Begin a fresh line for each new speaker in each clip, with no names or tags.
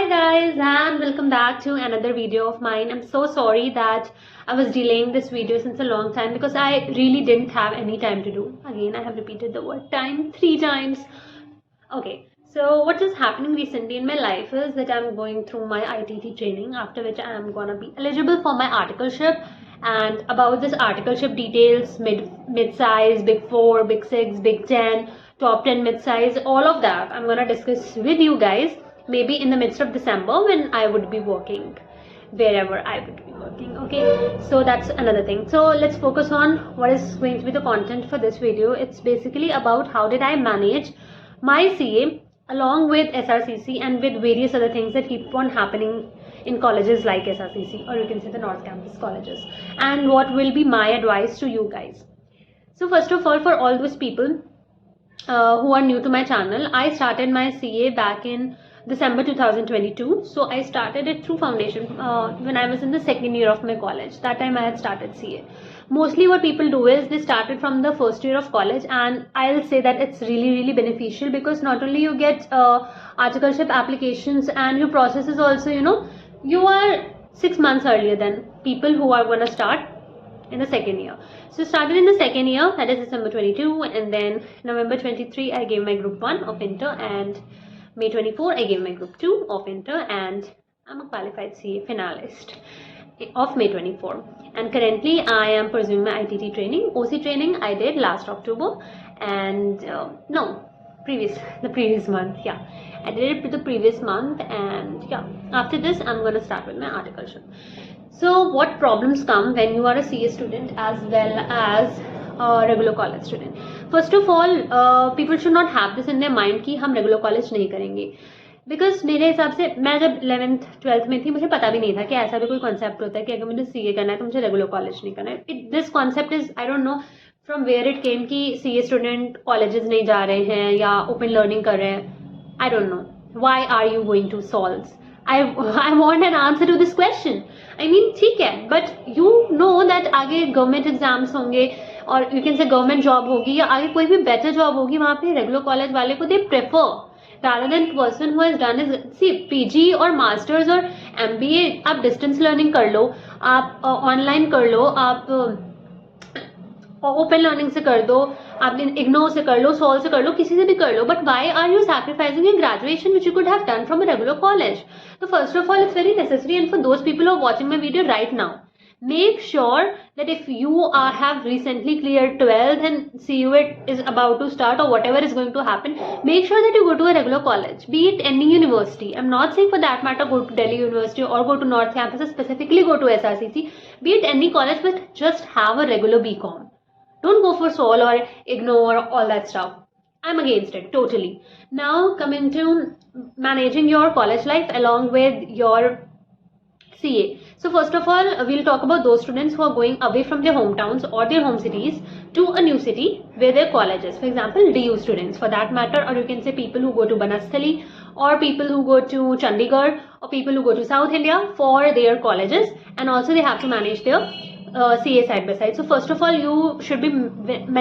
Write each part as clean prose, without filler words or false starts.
Hi guys and welcome back to another video of mine. I'm so sorry that I was delaying this video since a long time because I really didn't have any time to do. Again, I have repeated the word time 3 times. Okay, so what is happening recently in my life is that I'm going through my ITT training, after which I am gonna be eligible for my articleship. And about this articleship details, mid-size, big 4, big 6, big 10, top 10 mid-size, all of that I'm gonna discuss with you guys maybe in the midst of December when I would be working wherever I would be working. Okay, so that's another thing. So let's focus on what is going to be the content for this video. It's basically about how did I manage my CA along with SRCC and with various other things that keep on happening in colleges like SRCC, or you can say the North Campus colleges, and what will be my advice to you guys. So first of all, for all those people who are new to my channel, I started my CA back in December 2022. So I started it through foundation when I was in the second year of my college. That time I had started CA. Mostly what people do is they started from the first year of college, and I'll say that it's really beneficial because not only you get articleship applications, and your process is also, you are 6 months earlier than people who are going to start in the second year. So started in the second year, that is December 22, and then November 23 I gave my group 1 of inter, and May 24 I gave my group 2 of inter, and I'm a qualified CA finalist of May 24. And currently I am pursuing my ITT training. OC training I did last October, and the previous month. Yeah, I did it the previous month, and yeah, after this I'm gonna start with my articleship. So what problems come when you are a CA student as well as a regular college student? First of all, people should not have this in their mind कि हम regular college नहीं करेंगे, because मेरे हिसाब से मैं जब 11th 12th में थी मुझे पता भी नहीं था कि ऐसा भी कोई कॉन्सेप्ट होता है कि अगर मुझे CA करना है तो मुझे रेगुलर कॉलेज नहीं करना है. This concept is I don't know from where it came कि CA स्टूडेंट कॉलेजेस नहीं जा रहे हैं या ओपन लर्निंग कर रहे हैं. I don't know why are you going to solve. I want an answer to this question. I mean ठीक है, बट यू नो दैट आगे गवर्नमेंट एग्जाम्स होंगे और you can say government job होगी या आगे कोई भी बेटर जॉब होगी, वहाँ पे रेगुलर कॉलेज वाले को they prefer rather than person who has done is see PG और मास्टर्स और MBA आप डिस्टेंस लर्निंग कर लो, आप ऑनलाइन कर लो, आप ओपन लर्निंग से कर दो, आप इग्नोर से कर लो, सोल से कर लो, किसी से भी कर लो, but why are you sacrificing your graduation which you could have done from a regular college? तो first of all it's very necessary, and for those people are watching my video right now, make sure that if you have recently cleared 12th and CUET is about to start or whatever is going to happen, make sure that you go to a regular college, be it any university. I'm not saying for that matter go to Delhi University or go to North Campus, or specifically go to SRCC, be it any college, but just have a regular BCom. Don't go for SOL or ignore all that stuff. I'm against it totally. Now coming to managing your college life along with your CA. So first of all, we'll talk about those students who are going away from their hometowns or their home cities to a new city where their college is. For example, DU students for that matter, or you can say people who go to Banasthali, or people who go to Chandigarh, or people who go to South India for their colleges, and also they have to manage their CA side by side. So first of all, you should be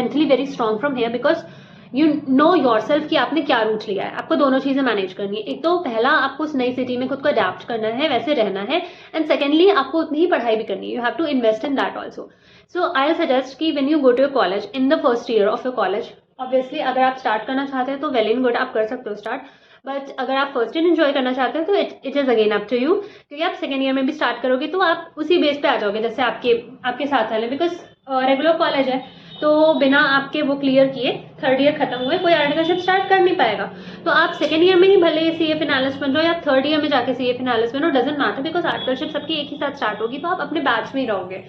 mentally very strong from here because you know your self कि आपने क्या root लिया है. आपको दोनों चीजें manage करनी है. एक तो पहला आपको उस नई सिटी में खुद को अडेप्ट करना है, वैसे रहना है, एंड सेकेंडली आपको उतनी ही पढ़ाई भी करनी है. You have to invest in that also. So I suggest कि when you go to your college in the first year of your college, obviously अगर आप स्टार्ट करना चाहते हैं तो वेल इन गुड, आप कर सकते हो स्टार्ट, बट अगर आप फर्स्ट ईयर एंजॉय करना चाहते हैं तो it is again up to you, क्योंकि आप सेकेंड ईयर में भी स्टार्ट करोगे तो आप उसी बेस पे आ जाओगे जैसे आपके साथ वाले, बिकॉज रेगुलर कॉलेज है तो बिना आपके वो क्लियर किए थर्ड ईयर खत्म हुए कोई आर्टिकलशिप स्टार्ट कर नहीं पाएगा. तो आप सेकेंड ईयर में ही भले CA फिनालिस्ट बन जाओ या थर्ड ईयर में जाके CA फिनालिस्ट बनो, डजंट मैटर, बिकॉज आर्टिकलशिप सबकी एक ही साथ स्टार्ट होगी, तो आप अपने बैच में ही रहोगे,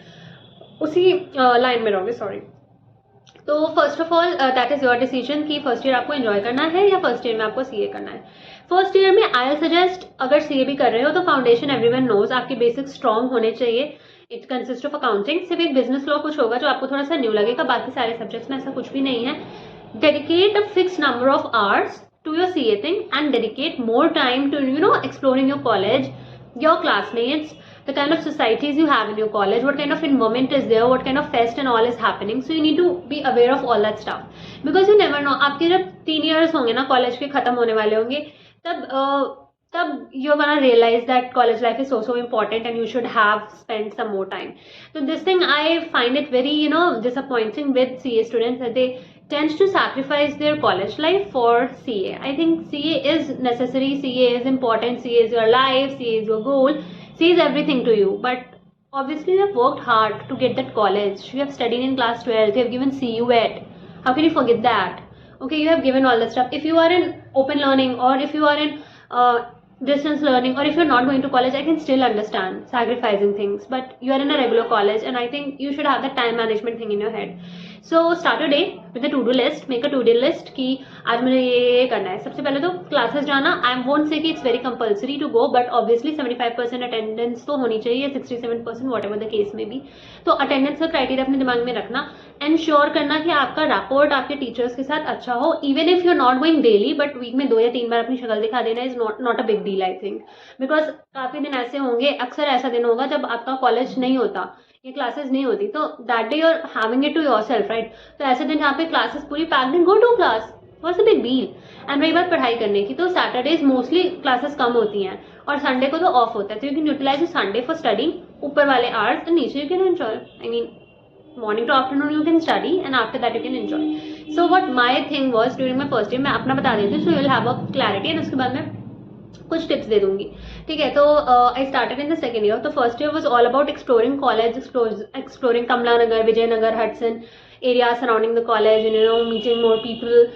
उसी लाइन में रहोगे. सॉरी. तो first of all that is your decision कि फर्स्ट ईयर आपको एंजॉय करना है या फर्स्ट ईयर में आपको CA करना है. फर्स्ट ईयर में आई सजेस्ट अगर CA भी कर रहे हो तो फाउंडेशन एवरीवन नोज, आपके बेसिक स्ट्रॉन्ग होने चाहिए. इट कंसिस्ट ऑफ अकाउंटिंग, सिर्फ एक बिजनेस लॉ कुछ होगा जो आपको थोड़ा सा न्यू लगेगा, बाकी सारे सब्जेक्ट्स में ऐसा कुछ भी नहीं है. Dedicate a fix number of hours to your CA thing and dedicate more time to exploring your college, your classmates, the kind of societies you have in your college, what kind of environment is there, what kind of fest and all is happening. So you need to be aware of all that stuff because you never know. आपके जब 3 years होंगे ना college के खत्म होने वाले होंगे, तब तब you're gonna realize that college life is so important and you should have spent some more time. So this thing I find it very, disappointing with CA students, that they tend to sacrifice their college life for CA. I think CA is necessary, CA is important, CA is your life, CA is your goal, CA is everything to you. But obviously you have worked hard to get that college. You have studied in class 12, you have given CUET. How can you forget that? Okay, you have given all that stuff. If you are in open learning, or if you are in distance learning, or if you're not going to college, I can still understand sacrificing things. But you are in a regular college, and I think you should have the time management thing in your head. So start a day with a to-do list. Make a to-do list कि आज मुझे ये करना है. सबसे पहले तो classes जाना. I won't say कि it's very compulsory to go, but obviously 75% attendance तो होनी चाहिए, 67% whatever the case may be. तो attendance का criteria अपने दिमाग में रखना. Ensure करना कि आपका rapport आपके teachers के साथ अच्छा हो. Even if you're not going daily, but week में 2 या 3 बार अपनी शक्ल दिखा देना is not a big deal, I think. Because काफी दिन ऐसे होंगे, अक्सर ऐसा दिन होगा जब आपका college नहीं होता, ये क्लासेस नहीं होती, तो that day you are having it to yourself, right. तो ऐसे दिन जहाँ पे क्लासेस पूरी पैक्ड हैं, go to class, what's the big deal. And रही बात पढ़ाई करने की, तो सैटरडेज मोस्टली क्लासेस कम होती हैं और संडे को तो ऑफ होता है, तो you can utilise Sunday for study. ऊपर वाले आवर्स एंड नीचे you can enjoy. I mean morning to afternoon you can study and after that you can enjoy. So what my thing was during my first year, मैं अपना बता देती हूँ, so you will have a clarity, and उसके बाद में कुछ tips दे दूंगी. ठीक है. तो I started in the second year. तो first year was all about exploring college, exploring Kamla Nagar, Vijay Nagar, Hudson area surrounding the college, and meeting more people,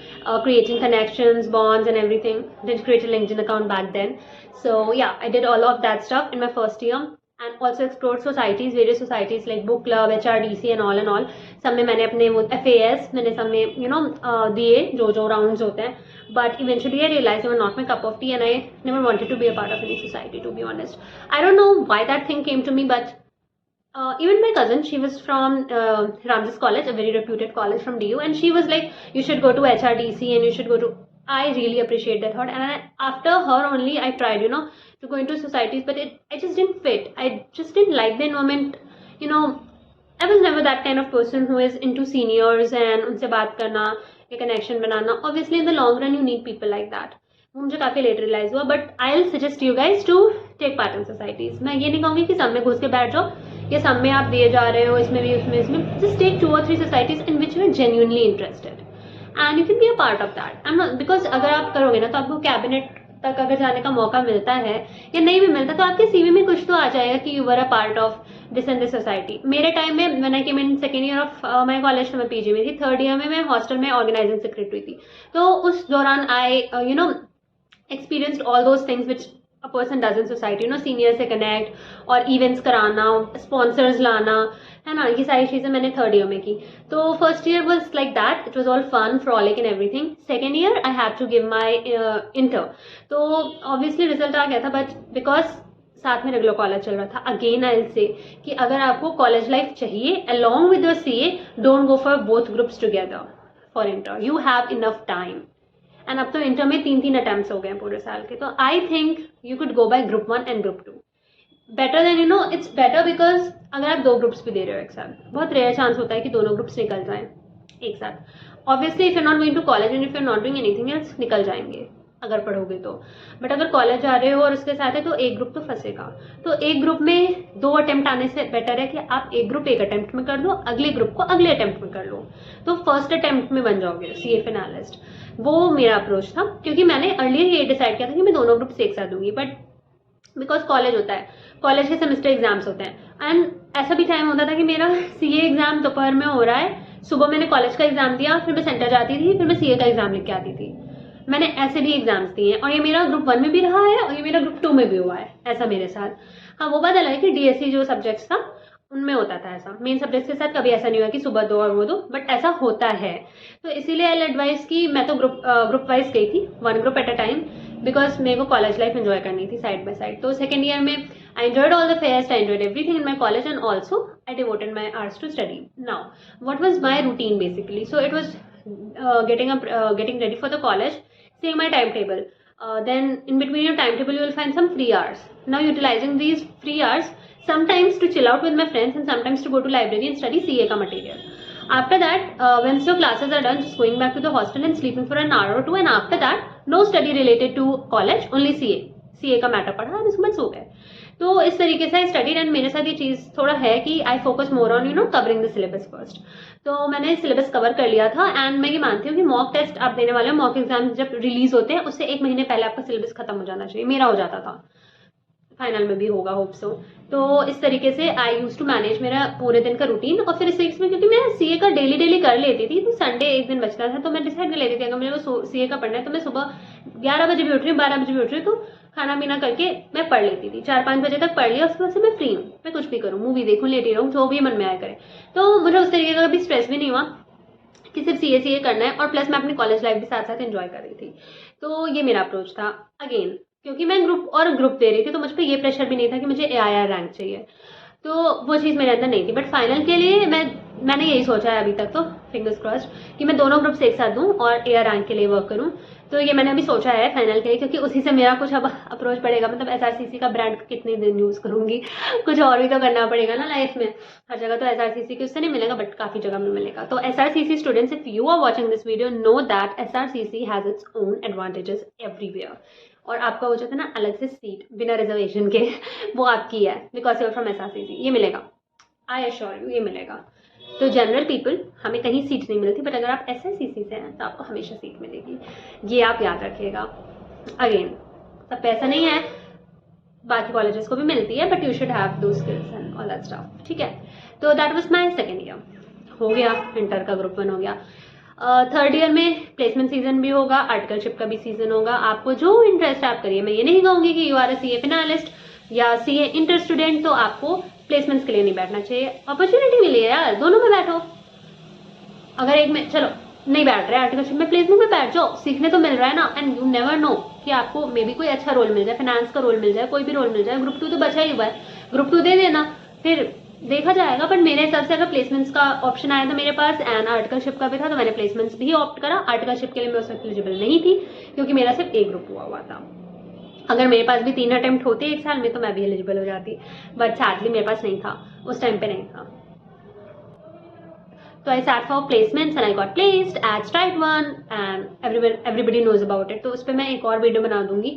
creating connections, bonds and everything. Didn't create a LinkedIn account back then. So yeah, I did all of that stuff in my first year, and also explored societies, various societies like book club, HRDC and all. सब में मैंने अपने वो FAS मैंने सब में दिए जो rounds होते हैं. But eventually I realized they were not my cup of tea, and I never wanted to be a part of any society, to be honest. I don't know why that thing came to me, but even my cousin, she was from Ramjas College, a very reputed college from DU, and she was like, you should go to HRDC and you should go to. I really appreciate that thought, and after her only I tried, to go into societies, but I just didn't fit. I just didn't like the environment. I was never that kind of person who is into seniors and उनसे बात करना, ये connection banana. Obviously in the long run you need people like that. वो मुझे काफ़ी late realise हुआ, but I will suggest you guys to take part in societies. मैं ये नहीं कहूँगी कि सब में घुस के बैठ जाओ, ये सब में आप दिए जा रहे हो, इसमें भी उसमें इसमें. Just take 2 or 3 societies in which you are genuinely interested and you can be a part of that. I am not, because अगर आप करोगे ना तो आपको कैबिनेट तक अगर जाने का मौका मिलता है या नहीं भी मिलता, तो आपके सीवी में कुछ तो आ जाएगा कि you were a part of this and this society. मेरे टाइम में when I came in second year of my college, तो मैं पीजी में थी. थर्ड ईयर में मैं हॉस्टल में ऑर्गेनाइजिंग सेक्रेटरी थी. तो उस दौरान आई experienced all those things which a person does in society, seniors से connect और events कराना, sponsors लाना, है ना, ये सारी चीज़ें मैंने थर्ड ईयर में की. तो first year was like that, it was all fun, frolic and everything. Second year I had to give my inter. तो obviously result आ गया था, but because साथ में रेगुलर कॉलेज चल रहा था, अगेन आई विल से कि अगर आपको कॉलेज लाइफ चाहिए along with your CA, don't go for both groups together for inter. You have enough time. And अब तो इंटर में 3 अटेम्प्ट्स हो गए हैं पूरे साल के. तो I think you could go bye group 1 and group 2 better than it's better, because अगर आप 2 ग्रुप्स भी दे रहे हो एक साथ, बहुत रेयर चांस होता है कि दोनों ग्रुप्स निकल जाएं एक साथ. Obviously if you not going to college and if you not doing anything else, निकल जाएंगे अगर पढ़ोगे तो. बट अगर कॉलेज जा रहे हो और उसके साथ है तो एक ग्रुप तो फंसेगा. तो एक ग्रुप में 2 अटेम्प्ट आने से बेटर है कि आप एक ग्रुप एक अटेम्प्ट में कर दो, अगले ग्रुप को अगले अटेम्प्ट में कर लो, तो फर्स्ट अटेम्प्ट में बन जाओगे CA फिनालिस्ट. वो मेरा अप्रोच था, क्योंकि मैंने अर्लियर ये डिसाइड किया था कि मैं दोनों ग्रुप्स एक साथ दूंगी. बट बिकॉज कॉलेज होता है, कॉलेज के सेमेस्टर एग्जाम्स होते हैं, एंड ऐसा भी टाइम होता था कि मेरा CA एग्जाम दोपहर में हो रहा है, सुबह मैंने कॉलेज का एग्जाम दिया, फिर मैं सेंटर जाती थी, फिर मैं CA का एग्जाम लिख के आती थी. मैंने ऐसे भी एग्जाम्स दिए हैं, और ये मेरा ग्रुप 1 में भी रहा है और ये मेरा ग्रुप 2 में भी हुआ है, ऐसा मेरे साथ. हाँ, वो बात अलग है कि DSC जो सब्जेक्ट्स था उनमें होता था ऐसा. मेन सब्जेक्ट्स के साथ कभी ऐसा नहीं हुआ कि सुबह 2 और वो 2, बट ऐसा होता है. तो इसीलिए आई एडवाइस कि मैं तो ग्रुप वाइज गई थी, 1 group at a time, because मेरे को कॉलेज लाइफ एंजॉय करनी थी साइड बाय साइड. तो सेकेंड ईयर में I enjoyed all the fest, I enjoyed everything in my college, and also I devoted my hours to study. Now what was my routine basically? So it was getting ready for the college, seeing my timetable. Then in between your timetable you will find some free hours. Now utilizing these free hours, sometimes to chill out with my friends and sometimes to go to library and study CA ka material. After that, once your classes are done, just going back to the hostel and sleeping for an hour or 2, and after that no study related to college, only CA. CA का matter पढ़ा और उसके बाद सो गए। तो इस तरीके से आई स्टडीड एंड मेरे साथ ये चीज़ थोड़ा है कि I focus more on covering the syllabus first. तो मैंने सिलेबस कवर कर लिया था एंड मैं ये मानती हूँ कि मॉक टेस्ट आप देने वाले हो, मॉक एग्जाम जब रिलीज होते हैं उससे 1 महीने पहले आपका सिलेबस खत्म हो जाना चाहिए। मेरा हो जाता था, फाइनल में भी होगा होप सो। तो इस तरीके से आई यूज टू मैनेज मेरा पूरे दिन का रूटीन। और फिर इस तरीके से क्योंकि मैं सीए का डेली कर लेती थी, तो संडे एक दिन बचता था तो मैं डिसाइड कर लेती थी अगर मुझे वो सीए का पढ़ना है तो मैं सुबह 11 बजे भी उठ रही हूँ, 12 बजे भी उठ रही हूँ, तो खाना पीना करके मैं पढ़ लेती थी। 4-5 बजे तक पढ़ लिया, उसके बाद से मैं फ्री हूँ, मैं कुछ भी करूँ, मूवी देखूँ, लेटी रहूँ, जो भी मन में आया करे। तो मुझे उस तरीके का कभी स्ट्रेस भी नहीं हुआ कि सिर्फ सीए करना है, और प्लस मैं अपनी कॉलेज लाइफ भी साथ साथ एंजॉय कर रही थी। तो ये मेरा अप्रोच था। अगेन क्योंकि मैं ग्रुप दे रही थी तो मुझ पर ये प्रेशर भी नहीं था कि मुझे AIR रैंक चाहिए, तो वो चीज़ मेरे अंदर नहीं थी। बट फाइनल के लिए मैंने यही सोचा है अभी तक, तो फिंगर्स क्रॉस्ड कि मैं दोनों ग्रुप्स एक साथ दूं और AIR रैंक के लिए वर्क करूं। तो ये मैंने अभी सोचा है फाइनल के लिए, क्योंकि उसी से मेरा कुछ अब अप्रोच पड़ेगा। मतलब SRCC का ब्रांड कितने दिन यूज़ करूंगी, कुछ और भी तो करना पड़ेगा ना लाइफ में। हर जगह तो SRCC की उससे नहीं मिलेगा, बट काफ़ी जगह में मिलेगा। तो SRCC students, if you are watching this video, know that SRCC has its own advantages everywhere. और आपका वो जो था ना अलग से सीट बिना रिजर्वेशन के, वो आपकी है because you are from SRCC। ये मिलेगा, आई एश्योर यू, ये मिलेगा। तो जनरल पीपल हमें कहीं सीट नहीं मिलती, बट अगर आप SRCC से हैं तो आपको हमेशा सीट मिलेगी, ये आप याद रखिएगा। अगेन सब पैसा नहीं है, बाकी कॉलेजेस को भी मिलती है, बट यू शुड हैव दो skills and all that stuff, ठीक है। तो that was my second year, हो गया, इंटर का ग्रुप 1 हो गया। थर्ड ईयर में प्लेसमेंट सीजन भी होगा, आर्टिकलशिप का भी सीजन होगा। आपको जो इंटरेस्ट आप करिए, मैं ये नहीं कहूँगी कि यू आर अ CA फिनालिस्ट या CA इंटर स्टूडेंट तो आपको प्लेसमेंट्स के लिए नहीं बैठना चाहिए। अपॉर्चुनिटी मिली है यार, दोनों में बैठो। अगर एक में चलो नहीं बैठ रहे आर्टिकलशिप में, प्लेसमेंट में बैठ जाओ, सीखने तो मिल रहा है ना। एंड यू नेवर नो कि आपको मे बी कोई अच्छा रोल मिल जाए, फाइनेंस का रोल मिल जाए, कोई भी रोल मिल जाए। ग्रुप 2 तो बचा ही हुआ है, ग्रुप 2 दे देना, फिर देखा जाएगा। बट मेरे हिसाब से अगर प्लेसमेंट्स का ऑप्शन आया था मेरे पास एंड आर्टिकलशिप का भी था, तो मैंने प्लेसमेंट्स भी ऑप्ट करा। आर्टिकलशिप के लिए मैं उस वक्त एलिजिबल नहीं थी क्योंकि मेरा सिर्फ एक ग्रुप हुआ था। अगर मेरे पास भी 3 अटेम्प्ट होते एक साल में तो मैं भी एलिजिबल हो जाती, बट सैडली मेरे पास नहीं था, उस टाइम पे नहीं था। तो आई sat for placements and I got placed at Stride 1 and everybody knows about it। तो उस पर मैं एक और वीडियो बना दूंगी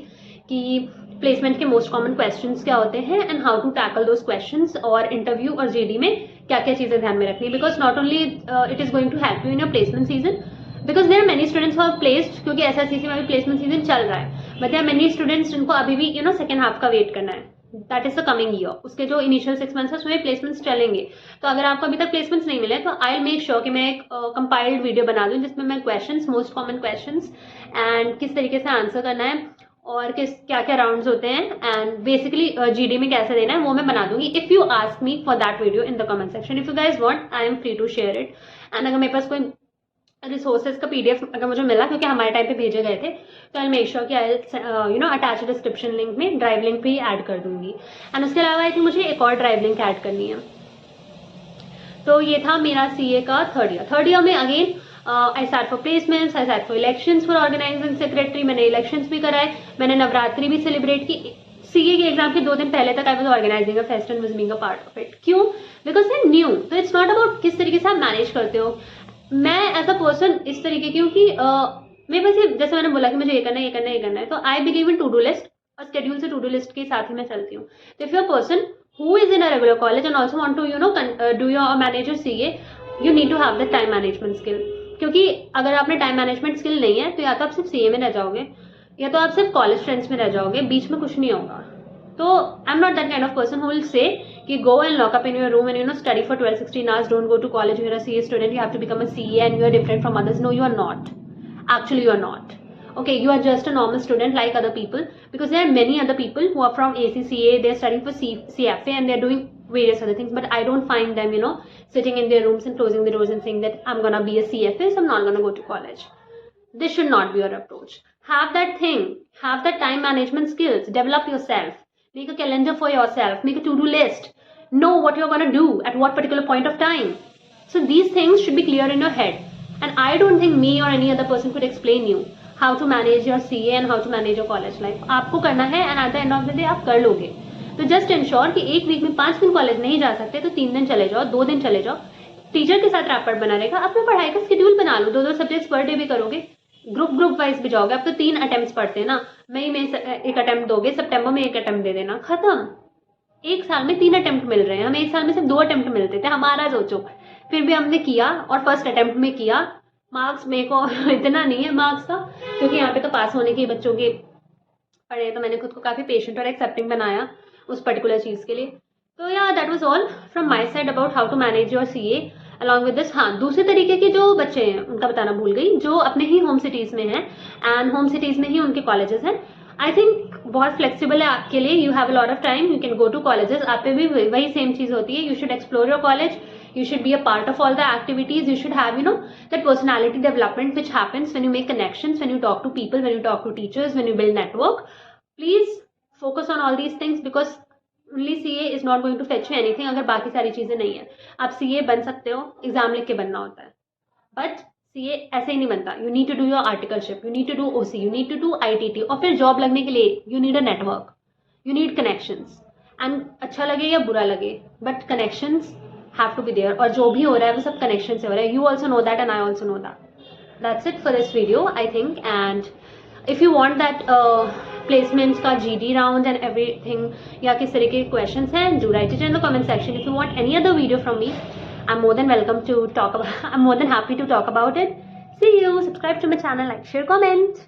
कि प्लेसमेंट के मोस्ट कॉमन क्वेश्चंस क्या होते हैं and how to tackle those questions, और इंटरव्यू और GD में क्या क्या चीज़ें ध्यान में रखनी है। Because not only it is going to help you in your placement season, because there are many students who have placed, क्योंकि SRCC में भी प्लेसमेंट सीजन चल रहा है, but there are many students जिनको अभी भी सेकेंड हाफ का वेट करना है। That is the coming year, उसके जो इनिशियल 6 मंथ्स है उसमें प्लेसमेंट्स चलेंगे। तो अगर आपको अभी तक प्लेसमेंट्स नहीं मिले तो आई मेक श्योर कि मैं एक कंपाइल्ड वीडियो बना दूँ जिसमें मैं questions, most common questions and किस तरीके से आंसर करना है और क्या क्या राउंड्स होते हैं एंड बेसिकली GD में कैसे देना है वो मैं बना दूंगी। If you ask me for that video in the comment section, if you guys want, I am free to share it. And अगर मेरे पास कोई रिसोर्सेज का PDF अगर मुझे मिला, क्योंकि हमारे टाइम पे भेजे गए थे, तो आई मेक श्योर कि आई अटैच डिस्क्रिप्शन लिंक में ड्राइव लिंक भी ऐड कर दूंगी। एंड उसके अलावा आई थिंक मुझे एक और ड्राइव लिंक ऐड करनी है। तो ये था मेरा CA का थर्ड ईयर में। Again I sat for placements, I sat for elections for organising secretary, मैंने इलेक्शंस भी कराए, मैंने नवरात्रि भी सेलिब्रेट की। CA के एग्जाम के 2 दिन पहले तक I was organising a fest and was being a part of it. क्यों? Because I knew. तो इट्स नॉट अबाउट किस तरीके से आप मैनेज करते हो। मैं एज अ पर्सन इस तरीके की हूँ कि मेरे पास ये, जैसे मैंने बोला कि मुझे ये करना है, ये करना है, ये करना है, तो I believe in to do list और स्केड्यूल से टू डू लिस्ट के साथ ही मैं चलती हूँ। तो if you are person who is in a regular college and also want to do your manage your CA, you need to have the time management skill। क्योंकि अगर आपने टाइम मैनेजमेंट स्किल नहीं है तो या तो आप सिर्फ CA में रह जाओगे या तो आप सिर्फ कॉलेज फ्रेंड्स में रह जाओगे, बीच में कुछ नहीं होगा। तो आई am not that kind of person who will say कि go and lock up in your room and study for 12-16 hours, don't go to college, you're a CA student, you have to become a CA and you are different from others. No, you are not. Actually, you are not. Okay, you are just a normal student like other people, because there are many other people who are from ACCA, they're studying for CFA and they're doing various other things, but I don't find them, sitting in their rooms and closing the doors and saying that I'm gonna be a CFA, so I'm not gonna go to college. This should not be your approach. Have that thing, have that time management skills, develop yourself, make a calendar for yourself, make a to-do list, know what you're gonna do at what particular point of time. So these things should be clear in your head, and I don't think me or any other person could explain you how to manage your CA and how to manage your college life. आपको करना है and at the end of the day आप कर लोगे। तो just ensure कि एक week में 5 दिन कॉलेज नहीं जा सकते तो 3 दिन चले जाओ, 2 दिन चले जाओ, टीचर के साथ रैपर बना रहेगा, अपना पढ़ाई का शेड्यूल बना लो, 2-2 सब्जेक्ट्स पर डे भी करोगे, ग्रुप वाइज भी जाओगे, अब तो 3 अटेम्प्ट्स पढ़ते हैं ना, मई में एक अटेम्प्ट दोगे, सितंबर में एक अटेम्प्ट दे देना, खत्म। एक साल में 3 अटेम्प्ट मिल रहे हैं, हमें एक साल में सिर्फ 2 अटेम्प्ट मिलते थे, हमारा सोचो। फिर भी हमने किया और फर्स्ट अटेम्प्ट में किया। मार्क्स मेरे को इतना नहीं है मार्क्स का, क्योंकि यहाँ पे तो पास होने के बच्चों के पढ़े, तो मैंने खुद को काफ़ी पेशेंट और एक्सेप्टिंग बनाया उस पर्टिकुलर चीज़ के लिए। तो या that was all from my side about how to manage your CA along with this. हाँ, दूसरे तरीके के जो बच्चे हैं उनका बताना भूल गई, जो अपने ही होम सिटीज़ में हैं एंड होम सिटीज़ में ही उनके कॉलेजेस हैं, आई थिंक बहुत फ्लेक्सिबल है आपके लिए, you have a lot of time, you can go to colleges. आप पे भी वही सेम चीज़ होती है, you should explore your college, you should be a part of all the activities, you should have, you know, that personality development which happens when you make connections, when you talk to people, when you talk to teachers, when you build network. Please focus on all these things because only CA is not going to fetch you anything अगर बाकी सारी चीज़ें नहीं है। आप CA बन सकते हो, एग्जाम लिख के बनना होता है, बट CA ऐसे ही नहीं बनता। You need to do your articleship, you need to do OC, you need to do ITT, और फिर जॉब लगने के लिए you need a network, you need connections. And अच्छा लगे या बुरा लगे, but connections have to be there, और जो भी हो रहा है वो सब कनेक्शन से हो रहा है। You also know that and I also know that. That's it for this video, I think. And if you want that placements का GD round and everything, या किस तरह के questions हैं, do write it in the comment section. If you want any other video from me, I'm more than welcome to talk about. I'm more than happy to talk about it. See you. Subscribe to my channel, like, share, comment.